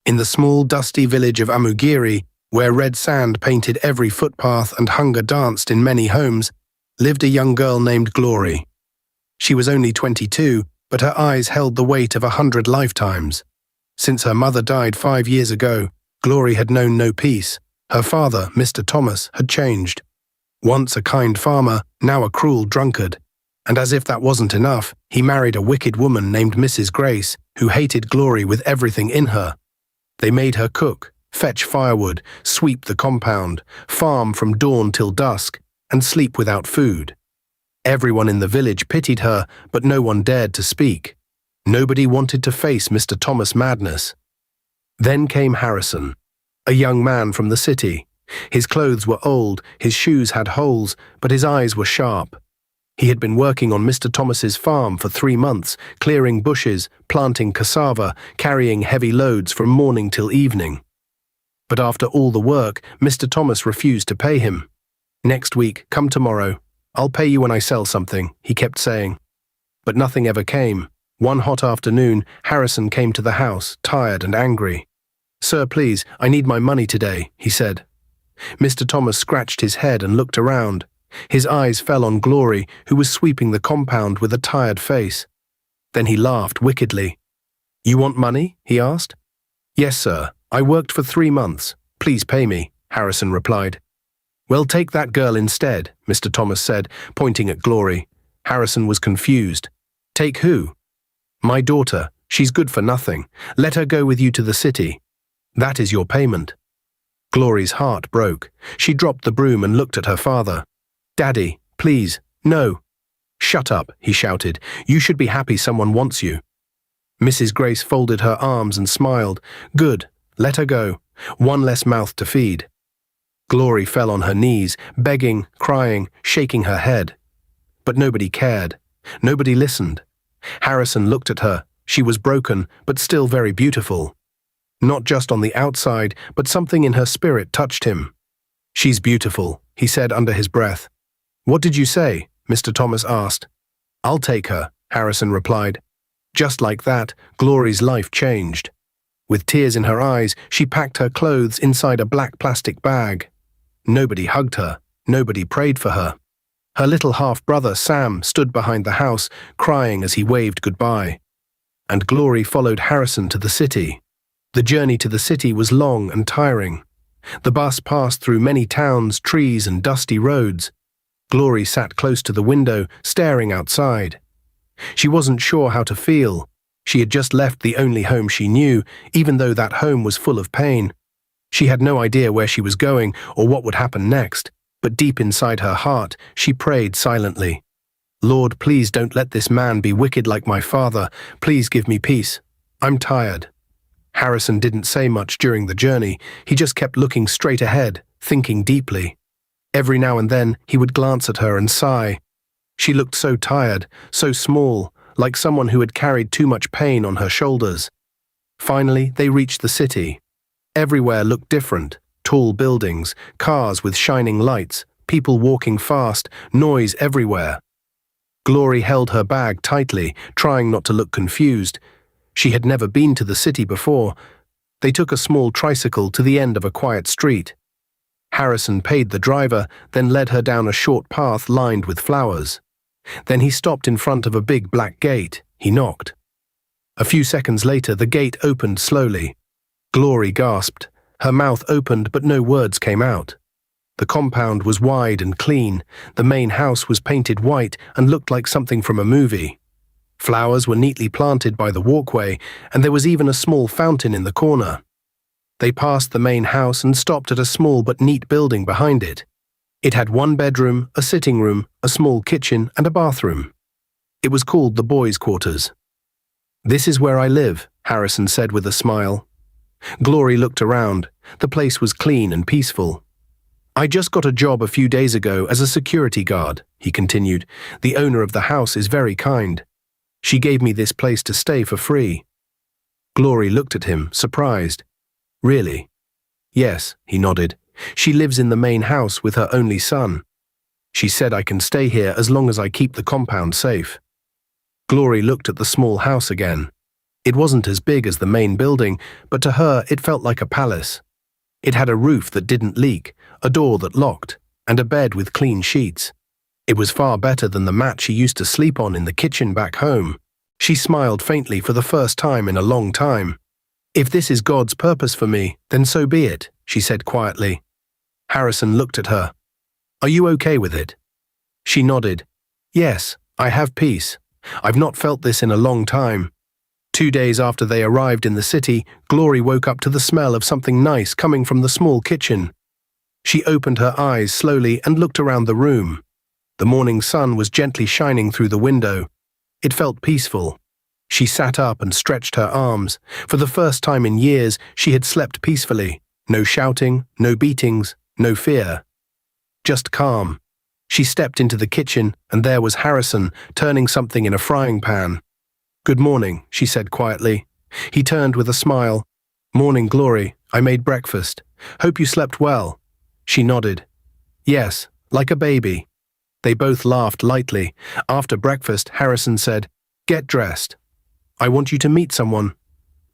In the small, dusty village of Amiri, where red sand painted every footpath and hunger danced in many homes, lived a young girl named Glory. She was only 22, but her eyes held the weight of 100 lifetimes. Since her mother died 5 years ago, Glory had known no peace. Her father, Mr. Thomas, had changed. Once a kind farmer, now a cruel drunkard. And as if that wasn't enough, he married a wicked woman named Mrs. Grace, who hated Glory with everything in her. They made her cook, fetch firewood, sweep the compound, farm from dawn till dusk, and sleep without food. Everyone in the village pitied her, but no one dared to speak. Nobody wanted to face Mr. Thomas' madness. Then came Harrison, a young man from the city. His clothes were old, his shoes had holes, but his eyes were sharp. He had been working on Mr. Thomas's farm for 3 months, clearing bushes, planting cassava, carrying heavy loads from morning till evening. But after all the work, Mr. Thomas refused to pay him. "Next week, come tomorrow. I'll pay you when I sell something," he kept saying. But nothing ever came. One hot afternoon, Harrison came to the house, tired and angry. "Sir, please, I need my money today," he said. Mr. Thomas scratched his head and looked around. His eyes fell on Glory, who was sweeping the compound with a tired face. Then he laughed wickedly. "You want money?" he asked. "Yes, sir. I worked for 3 months. Please pay me," Harrison replied. "Well, take that girl instead," Mr. Thomas said, pointing at Glory. Harrison was confused. "Take who?" "My daughter. She's good for nothing. Let her go with you to the city. That is your payment." Glory's heart broke. She dropped the broom and looked at her father. "Daddy, please, no." "Shut up," he shouted. "You should be happy someone wants you." Mrs. Grace folded her arms and smiled. "Good, let her go. One less mouth to feed." Glory fell on her knees, begging, crying, shaking her head. But nobody cared. Nobody listened. Harrison looked at her. She was broken, but still very beautiful. Not just on the outside, but something in her spirit touched him. "She's beautiful," he said under his breath. "What did you say?" Mr. Thomas asked. "I'll take her," Harrison replied. Just like that, Glory's life changed. With tears in her eyes, she packed her clothes inside a black plastic bag. Nobody hugged her. Nobody prayed for her. Her little half-brother, Sam, stood behind the house, crying as he waved goodbye. And Glory followed Harrison to the city. The journey to the city was long and tiring. The bus passed through many towns, trees, and dusty roads. Glory sat close to the window, staring outside. She wasn't sure how to feel. She had just left the only home she knew, even though that home was full of pain. She had no idea where she was going or what would happen next, but deep inside her heart, she prayed silently. "Lord, please don't let this man be wicked like my father. Please give me peace. I'm tired." Harrison didn't say much during the journey. He just kept looking straight ahead, thinking deeply. Every now and then, he would glance at her and sigh. She looked so tired, so small, like someone who had carried too much pain on her shoulders. Finally, they reached the city. Everywhere looked different. Tall buildings, cars with shining lights, people walking fast, noise everywhere. Glory held her bag tightly, trying not to look confused. She had never been to the city before. They took a small tricycle to the end of a quiet street. Harrison paid the driver, then led her down a short path lined with flowers. Then he stopped in front of a big black gate. He knocked. A few seconds later, the gate opened slowly. Glory gasped. Her mouth opened, but no words came out. The compound was wide and clean. The main house was painted white and looked like something from a movie. Flowers were neatly planted by the walkway, and there was even a small fountain in the corner. They passed the main house and stopped at a small but neat building behind it. It had 1 bedroom, a sitting room, a small kitchen, and a bathroom. It was called the boys' quarters. "This is where I live," Harrison said with a smile. Glory looked around. The place was clean and peaceful. "I just got a job a few days ago as a security guard," he continued. "The owner of the house is very kind. She gave me this place to stay for free." Glory looked at him, surprised. "Really?" "Yes," he nodded. "She lives in the main house with her only son. She said I can stay here as long as I keep the compound safe." Glory looked at the small house again. It wasn't as big as the main building, but to her it felt like a palace. It had a roof that didn't leak, a door that locked, and a bed with clean sheets. It was far better than the mat she used to sleep on in the kitchen back home. She smiled faintly for the first time in a long time. "If this is God's purpose for me, then so be it," she said quietly. Harrison looked at her. "Are you okay with it?" She nodded. "Yes, I have peace. I've not felt this in a long time." 2 days after they arrived in the city, Glory woke up to the smell of something nice coming from the small kitchen. She opened her eyes slowly and looked around the room. The morning sun was gently shining through the window. It felt peaceful. She sat up and stretched her arms. For the first time in years, she had slept peacefully. No shouting, no beatings, no fear. Just calm. She stepped into the kitchen, and there was Harrison, turning something in a frying pan. "Good morning," she said quietly. He turned with a smile. "Morning, Glory. I made breakfast. Hope you slept well." She nodded. "Yes, like a baby." They both laughed lightly. After breakfast, Harrison said, "Get dressed. I want you to meet someone."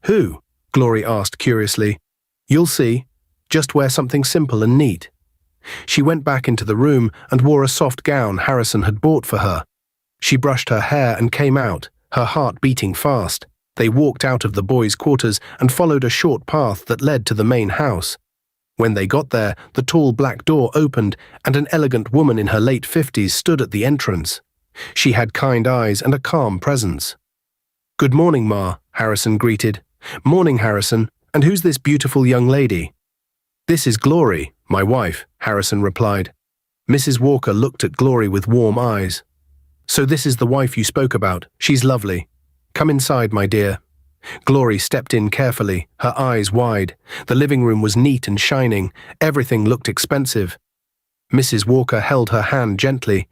"Who?" Glory asked curiously. "You'll see. Just wear something simple and neat." She went back into the room and wore a soft gown Harrison had bought for her. She brushed her hair and came out, her heart beating fast. They walked out of the boys' quarters and followed a short path that led to the main house. When they got there, the tall black door opened and an elegant woman in her late 50s stood at the entrance. She had kind eyes and a calm presence. "Good morning, Ma," Harrison greeted. "Morning, Harrison. And who's this beautiful young lady?" "This is Glory, my wife," Harrison replied. Mrs. Walker looked at Glory with warm eyes. "So this is the wife you spoke about. She's lovely. Come inside, my dear." Glory stepped in carefully, her eyes wide. The living room was neat and shining. Everything looked expensive. Mrs. Walker held her hand gently.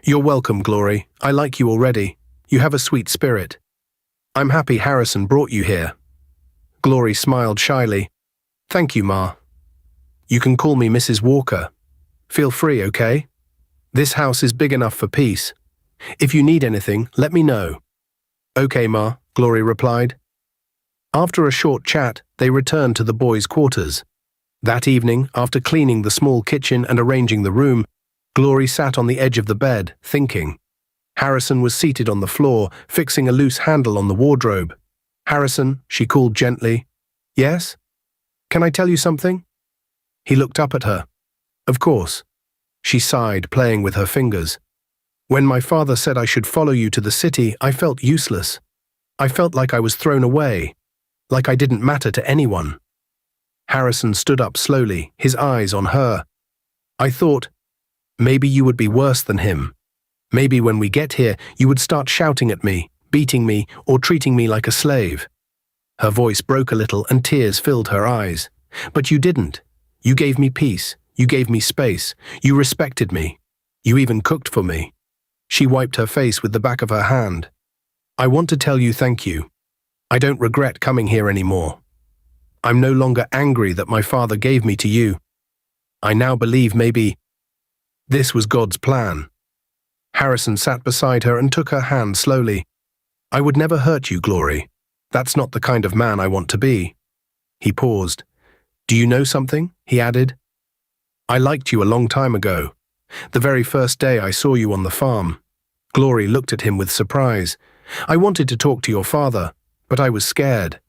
"You're welcome, Glory. I like you already. You have a sweet spirit. I'm happy Harrison brought you here." Glory smiled shyly. "Thank you, Ma. You can call me Mrs. Walker. Feel free, okay? This house is big enough for peace. If you need anything, let me know." "Okay, Ma," Glory replied. After a short chat, they returned to the boys' quarters. That evening, after cleaning the small kitchen and arranging the room, Glory sat on the edge of the bed, thinking. Harrison was seated on the floor, fixing a loose handle on the wardrobe. "Harrison," she called gently. "Yes? Can I tell you something?" He looked up at her. "Of course." She sighed, playing with her fingers. "When my father said I should follow you to the city, I felt useless. I felt like I was thrown away, like I didn't matter to anyone." Harrison stood up slowly, his eyes on her. "I thought, maybe you would be worse than him. Maybe when we get here, you would start shouting at me, beating me, or treating me like a slave." Her voice broke a little and tears filled her eyes. "But you didn't. You gave me peace. You gave me space. You respected me. You even cooked for me." She wiped her face with the back of her hand. "I want to tell you thank you. I don't regret coming here anymore. I'm no longer angry that my father gave me to you. I now believe maybe this was God's plan." Harrison sat beside her and took her hand slowly. "I would never hurt you, Glory. That's not the kind of man I want to be." He paused. "Do you know something?" he added. "I liked you a long time ago. The very first day I saw you on the farm." Glory looked at him with surprise. "I wanted to talk to your father, but I was scared.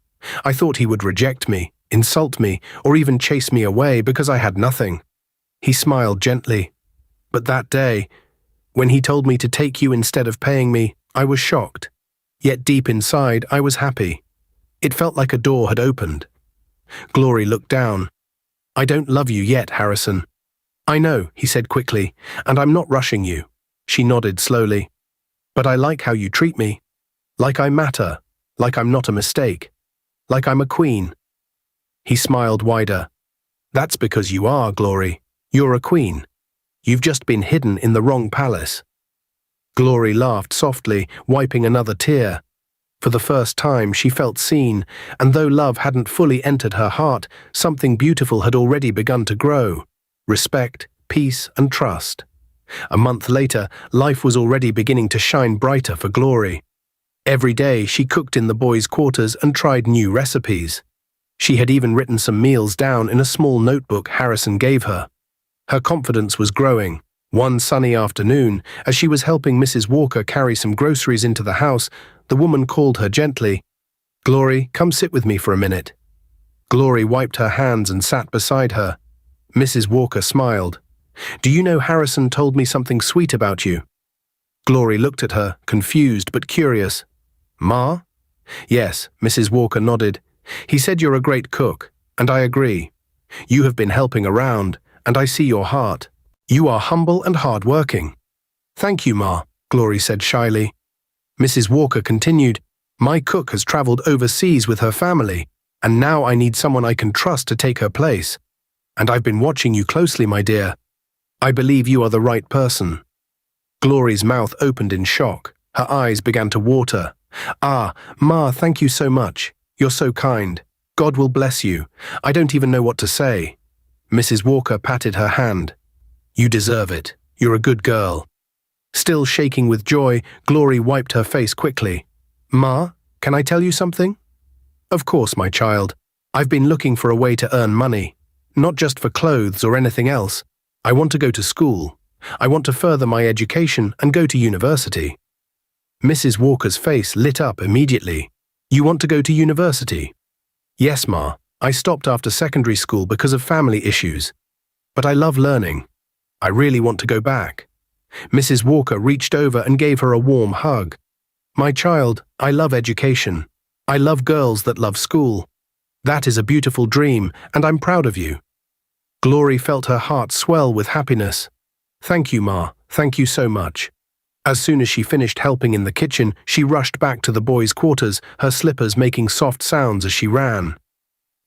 I thought he would reject me, insult me, or even chase me away because I had nothing." He smiled gently. "But that day, when he told me to take you instead of paying me, I was shocked. Yet deep inside, I was happy. It felt like a door had opened." Glory looked down. "I don't love you yet, Harrison." "I know," he said quickly, "and I'm not rushing you." She nodded slowly. "But I like how you treat me. Like I matter. Like I'm not a mistake. Like I'm a queen." He smiled wider. "That's because you are, Glory. You're a queen. You've just been hidden in the wrong palace." Glory laughed softly, wiping another tear. For the first time, she felt seen, and though love hadn't fully entered her heart, something beautiful had already begun to grow. Respect, peace, and trust. A month later, life was already beginning to shine brighter for Glory. Every day she cooked in the boys' quarters and tried new recipes. She had even written some meals down in a small notebook Harrison gave her. Her confidence was growing. One sunny afternoon, as she was helping Mrs. Walker carry some groceries into the house, the woman called her gently. "Glory, come sit with me for a minute." Glory wiped her hands and sat beside her. Mrs. Walker smiled. "Do you know Harrison told me something sweet about you?" Glory looked at her, confused but curious. "Ma?" "Yes," Mrs. Walker nodded. "He said you're a great cook, and I agree. You have been helping around, and I see your heart. You are humble and hard-working." "Thank you, Ma," Glory said shyly. Mrs. Walker continued, "My cook has traveled overseas with her family, and now I need someone I can trust to take her place. And I've been watching you closely, my dear. I believe you are the right person." Glory's mouth opened in shock. Her eyes began to water. "Ah, Ma, thank you so much. You're so kind. God will bless you. I don't even know what to say." Mrs. Walker patted her hand. "You deserve it. You're a good girl." Still shaking with joy, Glory wiped her face quickly. "Ma, can I tell you something?" "Of course, my child. I've been looking for a way to earn money. Not just for clothes or anything else. I want to go to school. I want to further my education and go to university." Mrs. Walker's face lit up immediately. "You want to go to university?" "Yes, Ma. I stopped after secondary school because of family issues. But I love learning. I really want to go back." Mrs. Walker reached over and gave her a warm hug. "My child, I love education. I love girls that love school. That is a beautiful dream, and I'm proud of you." Glory felt her heart swell with happiness. "Thank you, Ma. Thank you so much." As soon as she finished helping in the kitchen, she rushed back to the boys' quarters, her slippers making soft sounds as she ran.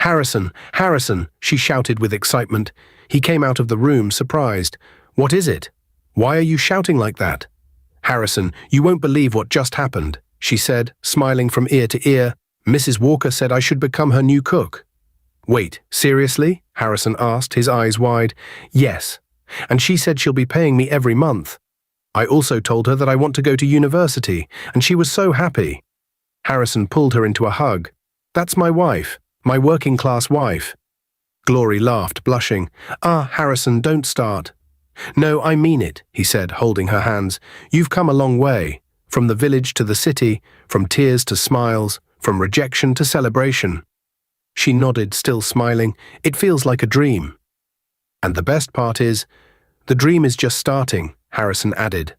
"Harrison! Harrison!" she shouted with excitement. He came out of the room, surprised. "What is it? Why are you shouting like that?" "Harrison, you won't believe what just happened," she said, smiling from ear to ear. "Mrs. Walker said I should become her new cook." "Wait, seriously?" Harrison asked, his eyes wide. "Yes. And she said she'll be paying me every month. I also told her that I want to go to university, and she was so happy." Harrison pulled her into a hug. "That's my wife, my working-class wife." Glory laughed, blushing. "Ah, Harrison, don't start." "No, I mean it," he said, holding her hands. "You've come a long way, from the village to the city, from tears to smiles, from rejection to celebration." She nodded, still smiling. "It feels like a dream." "And the best part is, the dream is just starting," Harrison added.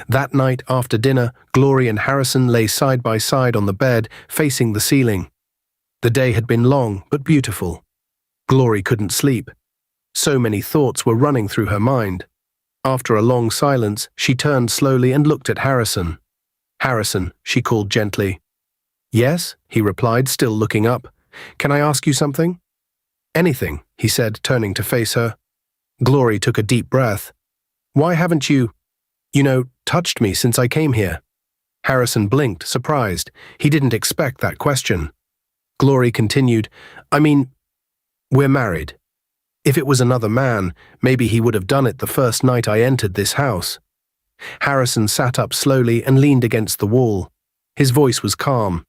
That night, after dinner, Glory and Harrison lay side by side on the bed, facing the ceiling. The day had been long, but beautiful. Glory couldn't sleep. So many thoughts were running through her mind. After a long silence, she turned slowly and looked at Harrison. "Harrison," she called gently. "Yes," he replied, still looking up. "Can I ask you something?" "Anything," he said, turning to face her. Glory took a deep breath. "Why haven't you, touched me since I came here?" Harrison blinked, surprised. He didn't expect that question. Glory continued, "We're married. If it was another man, maybe he would have done it the first night I entered this house." Harrison sat up slowly and leaned against the wall. His voice was calm.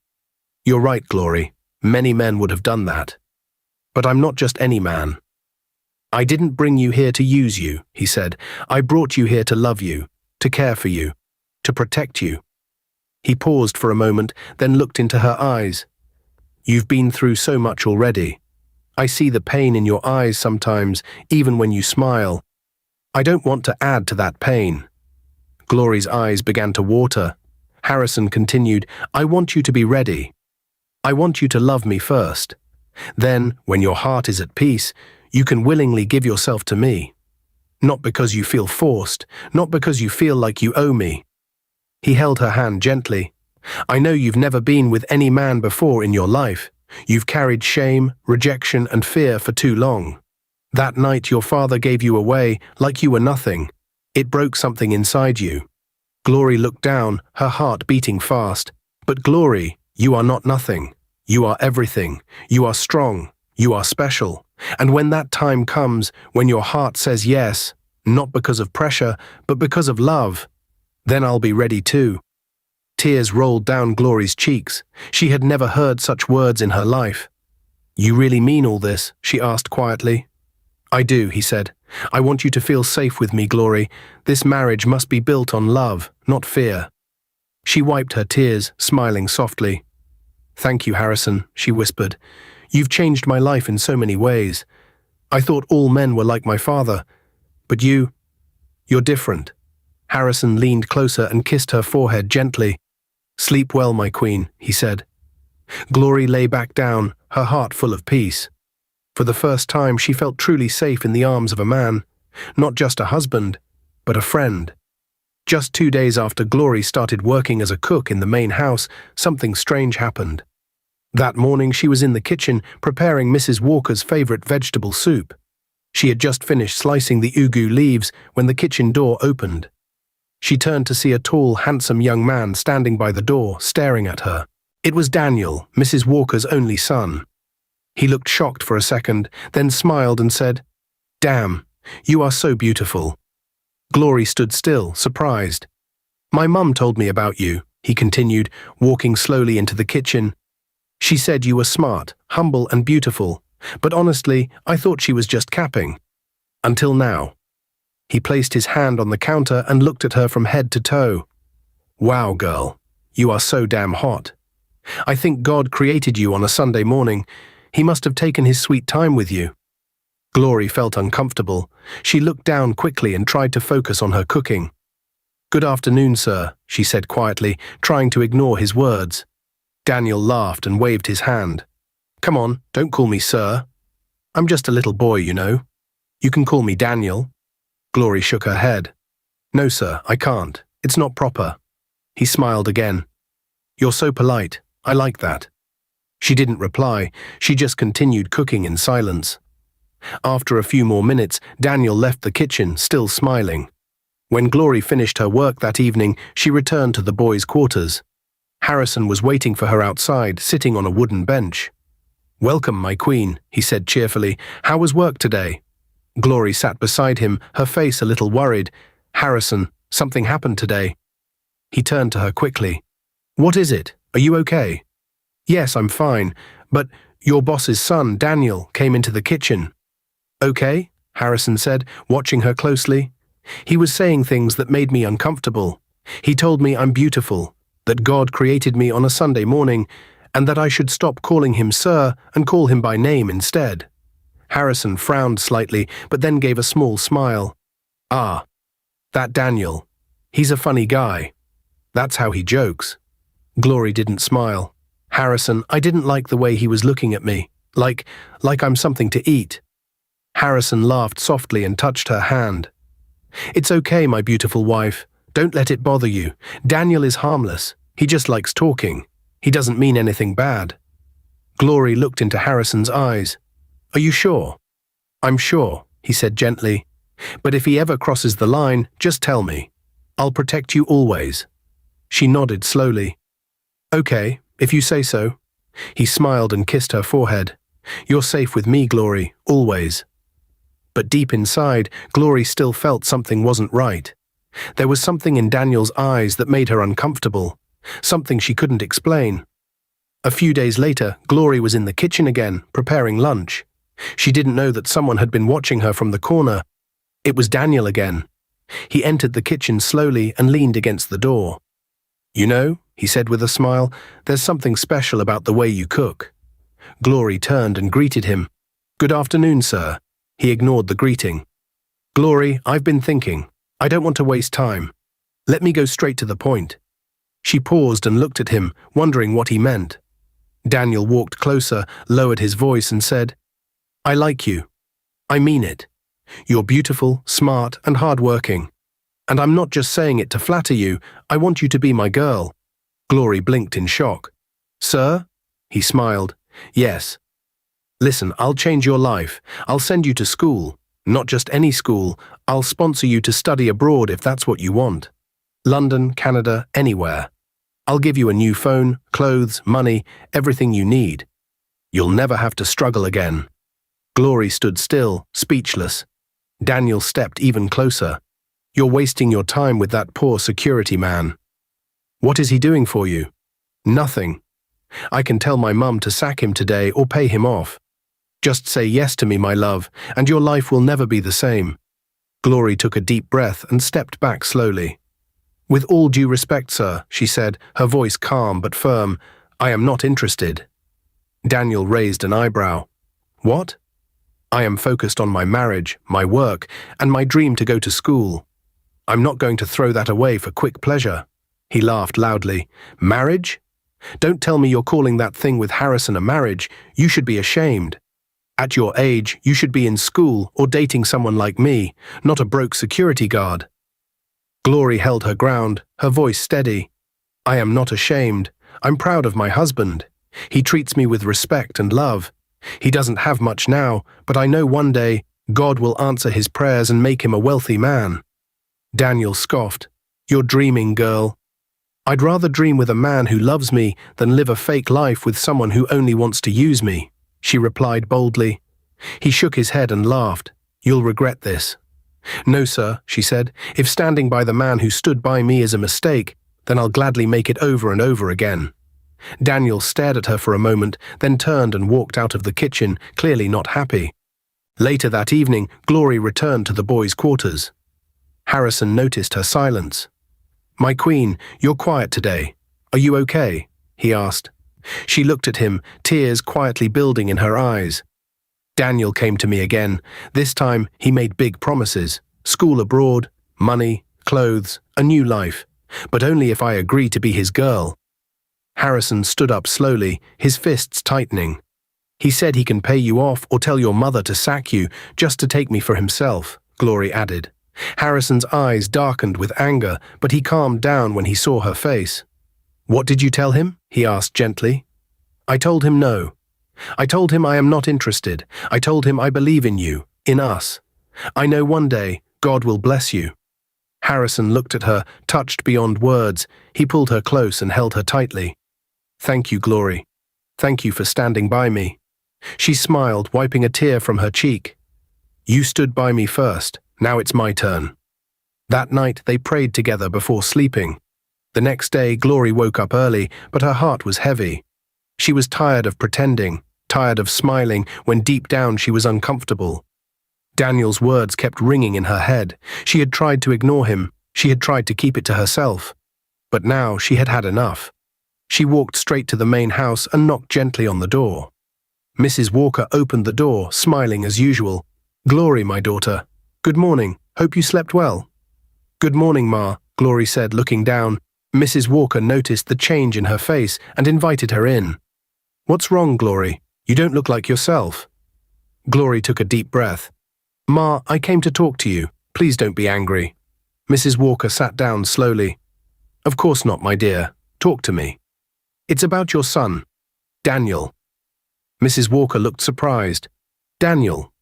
"You're right, Glory. Many men would have done that. But I'm not just any man. I didn't bring you here to use you," he said. "I brought you here to love you, to care for you, to protect you." He paused for a moment, then looked into her eyes. "You've been through so much already. I see the pain in your eyes sometimes, even when you smile. I don't want to add to that pain." Glory's eyes began to water. Harrison continued, "I want you to be ready. I want you to love me first. Then, when your heart is at peace, you can willingly give yourself to me. Not because you feel forced, not because you feel like you owe me." He held her hand gently. "I know you've never been with any man before in your life. You've carried shame, rejection, and fear for too long. That night your father gave you away like you were nothing. It broke something inside you." Glory looked down, her heart beating fast. "But Glory, you are not nothing. You are everything. You are strong. You are special. And when that time comes, when your heart says yes, not because of pressure, but because of love, then I'll be ready too." Tears rolled down Glory's cheeks. She had never heard such words in her life. "You really mean all this?" she asked quietly. "I do," he said. "I want you to feel safe with me, Glory. This marriage must be built on love, not fear." She wiped her tears, smiling softly. "Thank you, Harrison," she whispered. "You've changed my life in so many ways. I thought all men were like my father. But you're different." Harrison leaned closer and kissed her forehead gently. "Sleep well, my queen," he said. Glory lay back down, her heart full of peace. For the first time, she felt truly safe in the arms of a man, not just a husband, but a friend. Just 2 days after Glory started working as a cook in the main house, something strange happened. That morning, she was in the kitchen preparing Mrs. Walker's favorite vegetable soup. She had just finished slicing the ugu leaves when the kitchen door opened. She turned to see a tall, handsome young man standing by the door, staring at her. It was Daniel, Mrs. Walker's only son. He looked shocked for a second, then smiled and said, "Damn, you are so beautiful." Glory stood still, surprised. "My mum told me about you," he continued, walking slowly into the kitchen. "She said you were smart, humble and beautiful, but honestly, I thought she was just capping. Until now." He placed his hand on the counter and looked at her from head to toe. "Wow, girl, you are so damn hot. I think God created you on a Sunday morning. He must have taken his sweet time with you." Glory felt uncomfortable. She looked down quickly and tried to focus on her cooking. "Good afternoon, sir," she said quietly, trying to ignore his words. Daniel laughed and waved his hand. "Come on, don't call me sir. I'm just a little boy, you know. You can call me Daniel." Glory shook her head. "No, sir, I can't. It's not proper." He smiled again. "You're so polite. I like that." She didn't reply. She just continued cooking in silence. After a few more minutes, Daniel left the kitchen, still smiling. When Glory finished her work that evening, she returned to the boys' quarters. Harrison was waiting for her outside, sitting on a wooden bench. "Welcome, my queen," he said cheerfully. "How was work today?" Glory sat beside him, her face a little worried. "Harrison, something happened today." He turned to her quickly. "What is it? Are you okay?" "Yes, I'm fine, but your boss's son, Daniel, came into the kitchen." "Okay," Harrison said, watching her closely. "He was saying things that made me uncomfortable. He told me I'm beautiful, that God created me on a Sunday morning, and that I should stop calling him sir and call him by name instead." Harrison frowned slightly, but then gave a small smile. "Ah, that Daniel. He's a funny guy. That's how he jokes." Glory didn't smile. "Harrison, I didn't like the way he was looking at me, like I'm something to eat." Harrison laughed softly and touched her hand. "It's okay, my beautiful wife. Don't let it bother you. Daniel is harmless. He just likes talking. He doesn't mean anything bad." Glory looked into Harrison's eyes. "Are you sure?" "I'm sure," he said gently. "But if he ever crosses the line, just tell me. I'll protect you always." She nodded slowly. "Okay, if you say so." He smiled and kissed her forehead. "You're safe with me, Glory, always." But deep inside, Glory still felt something wasn't right. There was something in Daniel's eyes that made her uncomfortable, something she couldn't explain. A few days later, Glory was in the kitchen again, preparing lunch. She didn't know that someone had been watching her from the corner. It was Daniel again. He entered the kitchen slowly and leaned against the door. "You know," he said with a smile, "there's something special about the way you cook." Glory turned and greeted him. "Good afternoon, sir." He ignored the greeting. "Glory, I've been thinking. I don't want to waste time. Let me go straight to the point." She paused and looked at him, wondering what he meant. Daniel walked closer, lowered his voice and said, "I like you. I mean it. You're beautiful, smart, and hardworking. And I'm not just saying it to flatter you. I want you to be my girl." Glory blinked in shock. "Sir?" He smiled. "Yes. Listen, I'll change your life. I'll send you to school. Not just any school. I'll sponsor you to study abroad if that's what you want. London, Canada, anywhere. I'll give you a new phone, clothes, money, everything you need. You'll never have to struggle again." Glory stood still, speechless. Daniel stepped even closer. "You're wasting your time with that poor security man." What is he doing for you? Nothing. I can tell my mum to sack him today or pay him off. Just say yes to me, my love, and your life will never be the same. Glory took a deep breath and stepped back slowly. With all due respect, sir, she said, her voice calm but firm, I am not interested. Daniel raised an eyebrow. What? I am focused on my marriage, my work, and my dream to go to school. I'm not going to throw that away for quick pleasure. He laughed loudly. Marriage? Don't tell me you're calling that thing with Harrison a marriage. You should be ashamed. At your age, you should be in school or dating someone like me, not a broke security guard. Glory held her ground, her voice steady. I am not ashamed. I'm proud of my husband. He treats me with respect and love. He doesn't have much now, but I know one day God will answer his prayers and make him a wealthy man. Daniel scoffed. You're dreaming, girl. I'd rather dream with a man who loves me than live a fake life with someone who only wants to use me, she replied boldly. He shook his head and laughed. You'll regret this. No, sir, she said. If standing by the man who stood by me is a mistake, then I'll gladly make it over and over again. Daniel stared at her for a moment, then turned and walked out of the kitchen, clearly not happy. Later that evening, Glory returned to the boys' quarters. Harrison noticed her silence. My queen, you're quiet today. Are you okay? He asked. She looked at him, tears quietly building in her eyes. Daniel came to me again. This time, he made big promises. School abroad, money, clothes, a new life. But only if I agree to be his girl. Harrison stood up slowly, his fists tightening. He said he can pay you off or tell your mother to sack you just to take me for himself, Glory added. Harrison's eyes darkened with anger, but he calmed down when he saw her face. What did you tell him? He asked gently. I told him no. I told him I am not interested. I told him I believe in you, in us. I know one day God will bless you. Harrison looked at her, touched beyond words. He pulled her close and held her tightly. Thank you, Glory. Thank you for standing by me. She smiled, wiping a tear from her cheek. You stood by me first. Now it's my turn. That night they prayed together before sleeping. The next day Glory woke up early, but her heart was heavy. She was tired of pretending, tired of smiling when deep down she was uncomfortable. Daniel's words kept ringing in her head. She had tried to ignore him. She had tried to keep it to herself. But now she had had enough. She walked straight to the main house and knocked gently on the door. Mrs. Walker opened the door, smiling as usual. Glory, my daughter. Good morning. Hope you slept well. Good morning, Ma, Glory said, looking down. Mrs. Walker noticed the change in her face and invited her in. What's wrong, Glory? You don't look like yourself. Glory took a deep breath. Ma, I came to talk to you. Please don't be angry. Mrs. Walker sat down slowly. Of course not, my dear. Talk to me. It's about your son, Daniel. Mrs. Walker looked surprised. Daniel?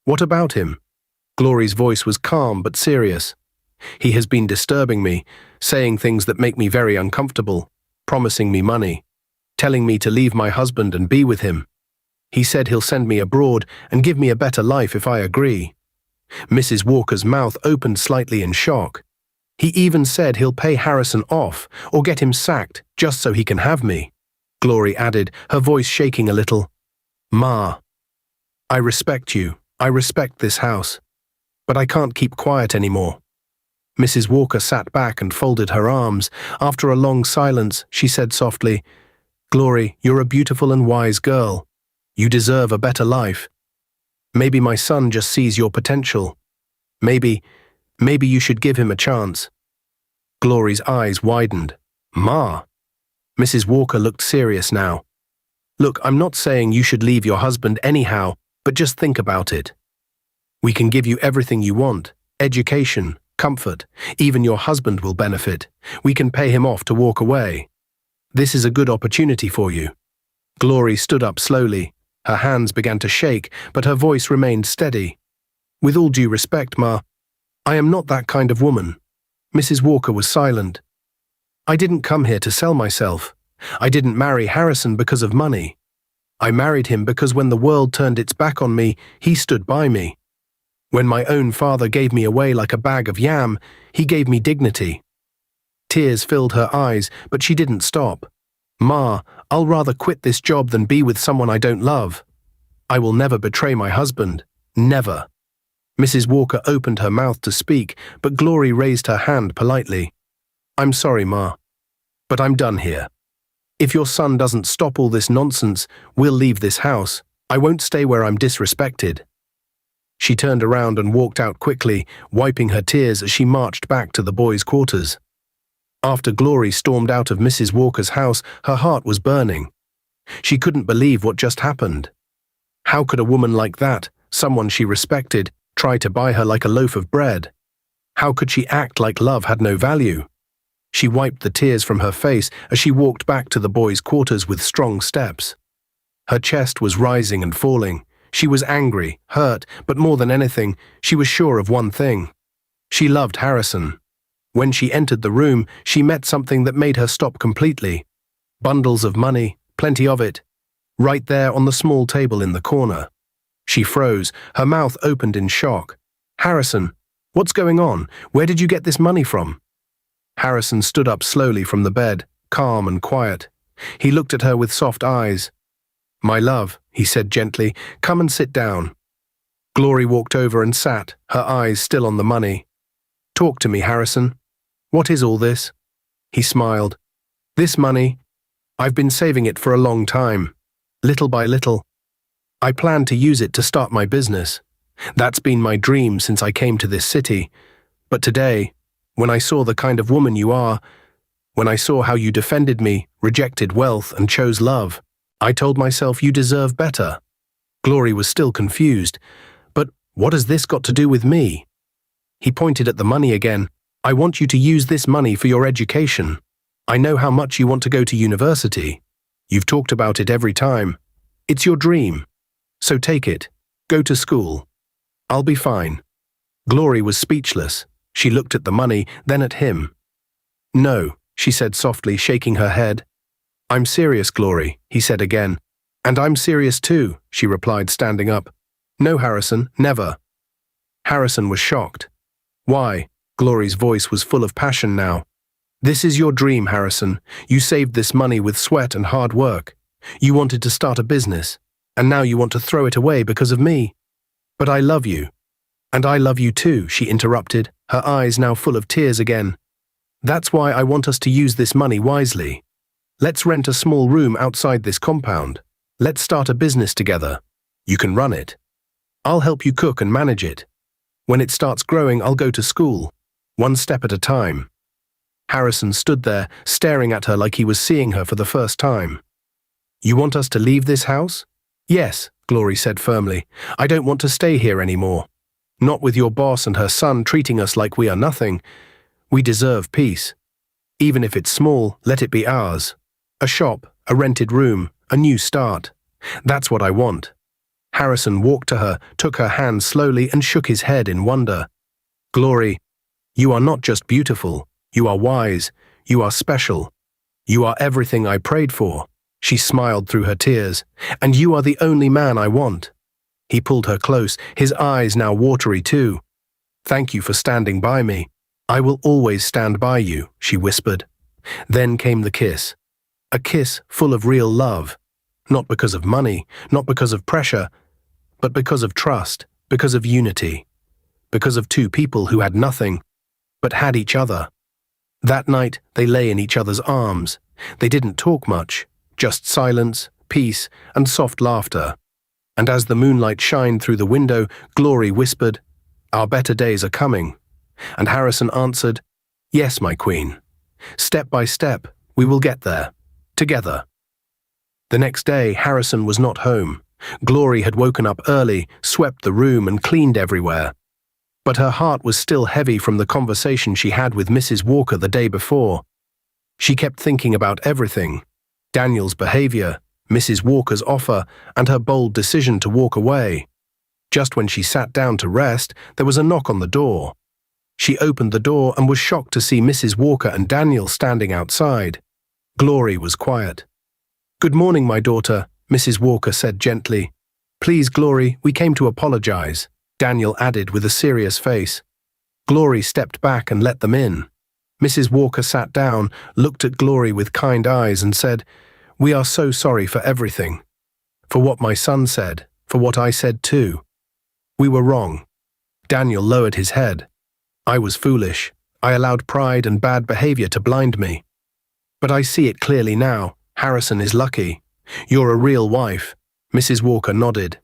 What about him? Glory's voice was calm but serious. He has been disturbing me, saying things that make me very uncomfortable, promising me money, telling me to leave my husband and be with him. He said he'll send me abroad and give me a better life if I agree. Mrs. Walker's mouth opened slightly in shock. He even said he'll pay Harrison off or get him sacked just so he can have me. Glory added, her voice shaking a little. Ma, I respect you. I respect this house. But I can't keep quiet anymore. Mrs. Walker sat back and folded her arms. After a long silence, she said softly, Glory, you're a beautiful and wise girl. You deserve a better life. Maybe my son just sees your potential. Maybe you should give him a chance. Glory's eyes widened. Ma. Mrs. Walker looked serious now. Look, I'm not saying you should leave your husband anyhow, but just think about it. We can give you everything you want, education, comfort, even your husband will benefit. We can pay him off to walk away. This is a good opportunity for you. Glory stood up slowly. Her hands began to shake, but her voice remained steady. With all due respect, Ma, I am not that kind of woman. Mrs. Walker was silent. I didn't come here to sell myself. I didn't marry Harrison because of money. I married him because when the world turned its back on me, he stood by me. When my own father gave me away like a bag of yam, he gave me dignity. Tears filled her eyes, but she didn't stop. "Ma, I'll rather quit this job than be with someone I don't love. I will never betray my husband. Never." Mrs. Walker opened her mouth to speak, but Glory raised her hand politely. "I'm sorry, Ma, but I'm done here. If your son doesn't stop all this nonsense, we'll leave this house. I won't stay where I'm disrespected." She turned around and walked out quickly, wiping her tears as she marched back to the boys' quarters. After Glory stormed out of Mrs. Walker's house, her heart was burning. She couldn't believe what just happened. How could a woman like that, someone she respected, try to buy her like a loaf of bread? How could she act like love had no value? She wiped the tears from her face as she walked back to the boys' quarters with strong steps. Her chest was rising and falling. She was angry, hurt, but more than anything, she was sure of one thing. She loved Harrison. When she entered the room, she met something that made her stop completely. Bundles of money, plenty of it, right there on the small table in the corner. She froze, her mouth opened in shock. "Harrison, what's going on? Where did you get this money from?" Harrison stood up slowly from the bed, calm and quiet. He looked at her with soft eyes. "My love," he said gently, "come and sit down." Glory walked over and sat, her eyes still on the money. "Talk to me, Harrison. What is all this?" He smiled. "This money, I've been saving it for a long time, little by little. I plan to use it to start my business. That's been my dream since I came to this city. But today, when I saw the kind of woman you are, when I saw how you defended me, rejected wealth, and chose love, I told myself you deserve better." Glory was still confused. "But what has this got to do with me?" He pointed at the money again. "I want you to use this money for your education. I know how much you want to go to university. You've talked about it every time. It's your dream. So take it. Go to school. I'll be fine." Glory was speechless. She looked at the money, then at him. "No," she said softly, shaking her head. "I'm serious, Glory," he said again. "And I'm serious too," she replied, standing up. "No, Harrison, never." Harrison was shocked. "Why?" Glory's voice was full of passion now. "This is your dream, Harrison. You saved this money with sweat and hard work. You wanted to start a business, and now you want to throw it away because of me. But I love you. And I love you too," she interrupted, her eyes now full of tears again. "That's why I want us to use this money wisely. Let's rent a small room outside this compound. Let's start a business together. You can run it. I'll help you cook and manage it. When it starts growing, I'll go to school, one step at a time." Harrison stood there, staring at her like he was seeing her for the first time. "You want us to leave this house?" "Yes," Glory said firmly. "I don't want to stay here anymore. Not with your boss and her son treating us like we are nothing. We deserve peace. Even if it's small, let it be ours. A shop, a rented room, a new start. That's what I want." Harrison walked to her, took her hand slowly and shook his head in wonder. "Glory, you are not just beautiful. You are wise. You are special. You are everything I prayed for." She smiled through her tears. "And you are the only man I want." He pulled her close, his eyes now watery too. "Thank you for standing by me. I will always stand by you," she whispered. Then came the kiss. A kiss full of real love. Not because of money, not because of pressure, but because of trust, because of unity. Because of two people who had nothing, but had each other. That night, they lay in each other's arms. They didn't talk much, just silence, peace, and soft laughter. And as the moonlight shined through the window, Glory whispered, "Our better days are coming." And Harrison answered, "Yes, my queen. Step by step, we will get there, together." The next day, Harrison was not home. Glory had woken up early, swept the room, and cleaned everywhere. But her heart was still heavy from the conversation she had with Mrs. Walker the day before. She kept thinking about everything: Daniel's behavior, Mrs. Walker's offer, and her bold decision to walk away. Just when she sat down to rest, there was a knock on the door. She opened the door and was shocked to see Mrs. Walker and Daniel standing outside. Glory was quiet. "Good morning, my daughter," Mrs. Walker said gently. "Please, Glory, we came to apologize," Daniel added with a serious face. Glory stepped back and let them in. Mrs. Walker sat down, looked at Glory with kind eyes and said, "We are so sorry for everything. For what my son said, for what I said too. We were wrong." Daniel lowered his head. "I was foolish. I allowed pride and bad behavior to blind me. But I see it clearly now. Harrison is lucky. You're a real wife." Mrs. Walker nodded.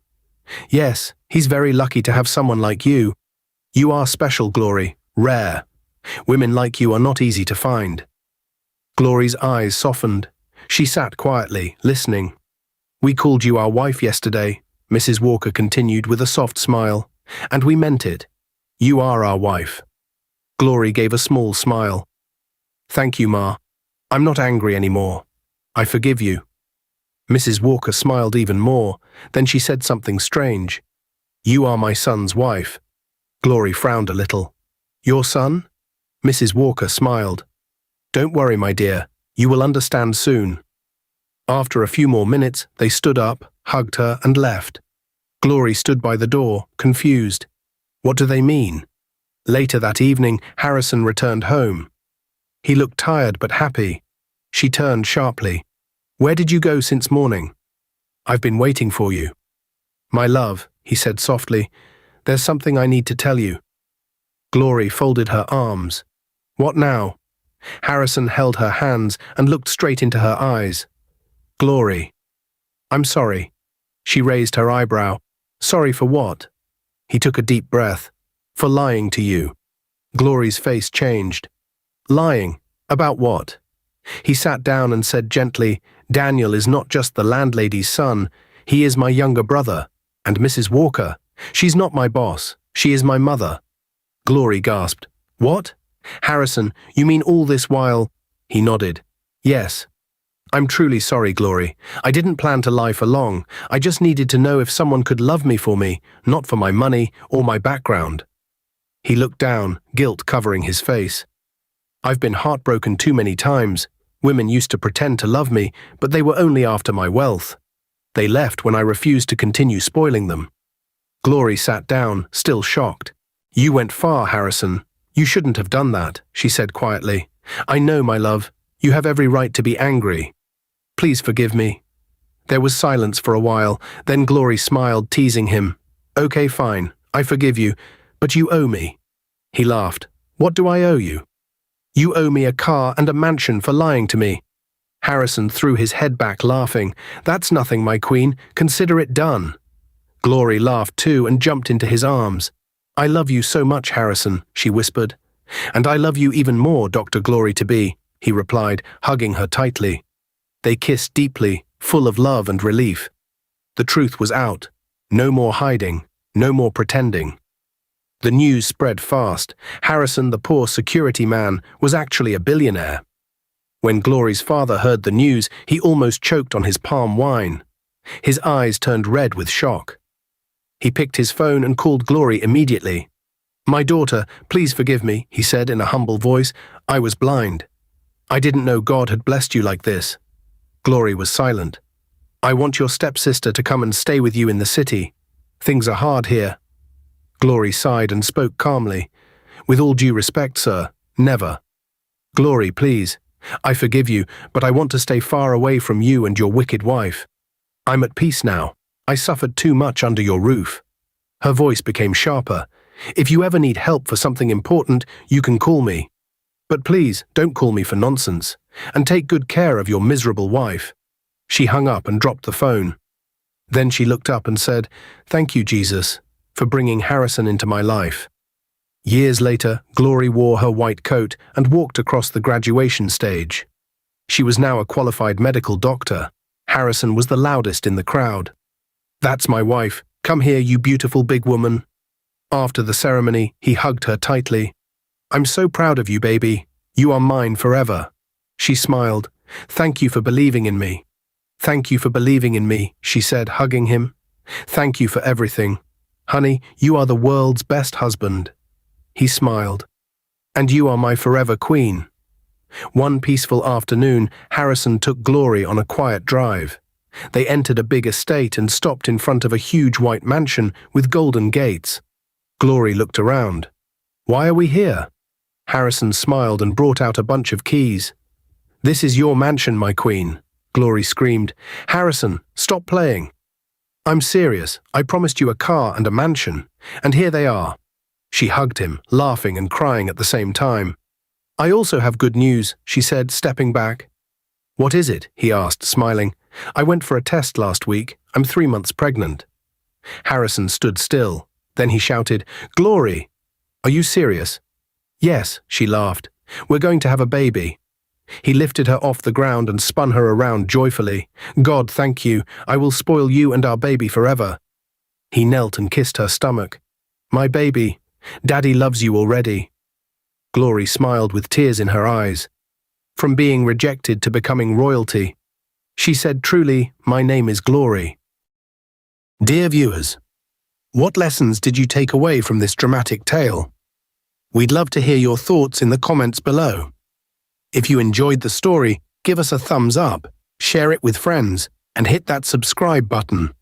"Yes, he's very lucky to have someone like you. You are special, Glory, rare. Women like you are not easy to find." Glory's eyes softened. She sat quietly, listening. "We called you our wife yesterday," Mrs. Walker continued with a soft smile, "and we meant it. You are our wife." Glory gave a small smile. "Thank you, Ma. I'm not angry anymore. I forgive you." Mrs. Walker smiled even more, then she said something strange. "You are my son's wife." Glory frowned a little. "Your son?" Mrs. Walker smiled. "Don't worry, my dear. You will understand soon." After a few more minutes, they stood up, hugged her, and left. Glory stood by the door, confused. What do they mean? Later that evening, Harrison returned home. He looked tired but happy. She turned sharply. "Where did you go since morning?" "I've been waiting for you." "My love," he said softly, "there's something I need to tell you." Glory folded her arms. "What now?" Harrison held her hands and looked straight into her eyes. "Glory." "I'm sorry." She raised her eyebrow. "Sorry for what?" He took a deep breath. "For lying to you." Glory's face changed. "Lying? About what?" He sat down and said gently, "Daniel is not just the landlady's son. He is my younger brother. And Mrs. Walker, she's not my boss. She is my mother." Glory gasped. "What? Harrison, you mean all this while?" He nodded. "Yes. I'm truly sorry, Glory. I didn't plan to lie for long. I just needed to know if someone could love me for me, not for my money or my background." He looked down, guilt covering his face. "I've been heartbroken too many times. Women used to pretend to love me, but they were only after my wealth. They left when I refused to continue spoiling them." Glory sat down, still shocked. "You went far, Harrison. You shouldn't have done that," she said quietly. "I know, my love. You have every right to be angry. Please forgive me." There was silence for a while, then Glory smiled, teasing him. "Okay, fine. I forgive you, but you owe me." He laughed. "What do I owe you?" "You owe me a car and a mansion for lying to me." Harrison threw his head back, laughing. "That's nothing, my queen. Consider it done." Glory laughed too and jumped into his arms. "I love you so much, Harrison," she whispered. "And I love you even more, Dr. Glory-to-be," he replied, hugging her tightly. They kissed deeply, full of love and relief. The truth was out. No more hiding, no more pretending. The news spread fast. Harrison, the poor security man, was actually a billionaire. When Glory's father heard the news, he almost choked on his palm wine. His eyes turned red with shock. He picked his phone and called Glory immediately. "My daughter, please forgive me," he said in a humble voice. "I was blind. I didn't know God had blessed you like this." Glory was silent. "I want your stepsister to come and stay with you in the city. Things are hard here." Glory sighed and spoke calmly. "With all due respect, sir, never." "Glory, please. I forgive you, but I want to stay far away from you and your wicked wife. I'm at peace now. I suffered too much under your roof." Her voice became sharper. "If you ever need help for something important, you can call me. But please, don't call me for nonsense. And take good care of your miserable wife." She hung up and dropped the phone. Then she looked up and said, "Thank you, Jesus, for bringing Harrison into my life." Years later, Glory wore her white coat and walked across the graduation stage. She was now a qualified medical doctor. Harrison was the loudest in the crowd. "That's my wife. Come here, you beautiful big woman." After the ceremony, he hugged her tightly. "I'm so proud of you, baby. You are mine forever." She smiled. "Thank you for believing in me." "Thank you for believing in me," she said, hugging him. "Thank you for everything. Honey, you are the world's best husband." He smiled. "And you are my forever queen." One peaceful afternoon, Harrison took Glory on a quiet drive. They entered a big estate and stopped in front of a huge white mansion with golden gates. Glory looked around. "Why are we here?" Harrison smiled and brought out a bunch of keys. "This is your mansion, my queen," Glory screamed. "Harrison, stop playing." "I'm serious. I promised you a car and a mansion, and here they are." She hugged him, laughing and crying at the same time. "I also have good news," she said, stepping back. "What is it?" he asked, smiling. "I went for a test last week. I'm 3 months pregnant." Harrison stood still. Then he shouted, "Glory! Are you serious?" "Yes," she laughed. "We're going to have a baby." He lifted her off the ground and spun her around joyfully. "God, thank you. I will spoil you and our baby forever." He knelt and kissed her stomach. "My baby, Daddy loves you already." Glory smiled with tears in her eyes. From being rejected to becoming royalty. She said, "Truly, my name is Glory." Dear viewers, what lessons did you take away from this dramatic tale? We'd love to hear your thoughts in the comments below. If you enjoyed the story, give us a thumbs up, share it with friends, and hit that subscribe button.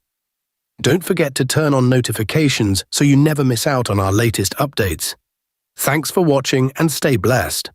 Don't forget to turn on notifications so you never miss out on our latest updates. Thanks for watching and stay blessed.